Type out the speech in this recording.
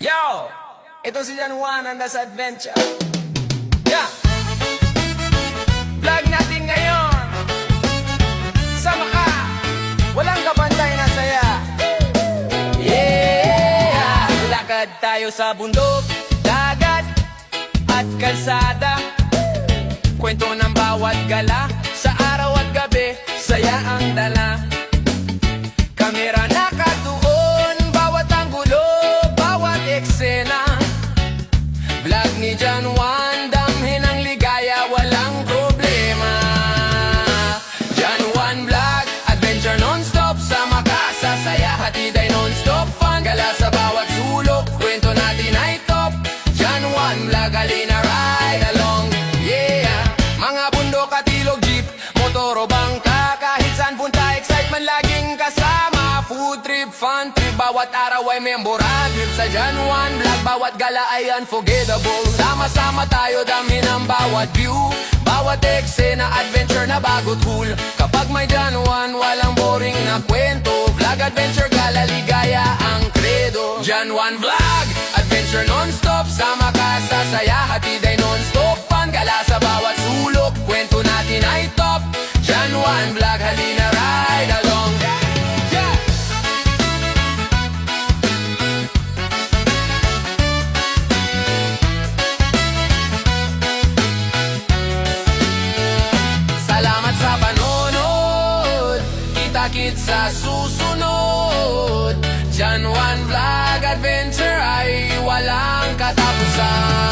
Yo! Ito si Jan Juan and das Adventure. Yeah! Vlog natin ngayon. Sama ka! Walang kapantay na saya. Yeah! Lakad tayo sa bundok, dagat at kalsada. Kwento ng bawat gala, sa araw at gabi, saya ang dala. Kamera nakatuon, bawat anggulo, bawat eksena. Vlog ni Jan Juan, damhin ang ligaya, walang problema. Jan Juan Vlog, adventure non-stop, sama ka sa saya, hatid ay non-stop fun. Gala sa bawat sulok, kwento natin ay top. Jan Juan Vlog, halina ride along. Yeah! Mga bundok at ilog, jeep, motor o bangka, kahit saan punta, excitement laging kasama. Food trip, fun trip, bawat araw ay memorable. Sa Jan Juan Vlog, bawat gala ay unforgettable. Sama-sama tayo, dami ng bawat view, bawat eksena, adventure na bago't cool. Kapag may Jan Juan, walang boring na kwento. Vlog, adventure, gala, ligaya ang credo. Jan Juan Vlog, adventure non-stop, sama ka sa saya, hatid ay non-stop fun. Gala sa bawat sulok, kwento natin ay top. Jan Juan Vlog, halina ride along. Yeah! Salamat sa panonood, kita-kits sa susunod. Jan Juan Vlog, adventure ay walang katapusan.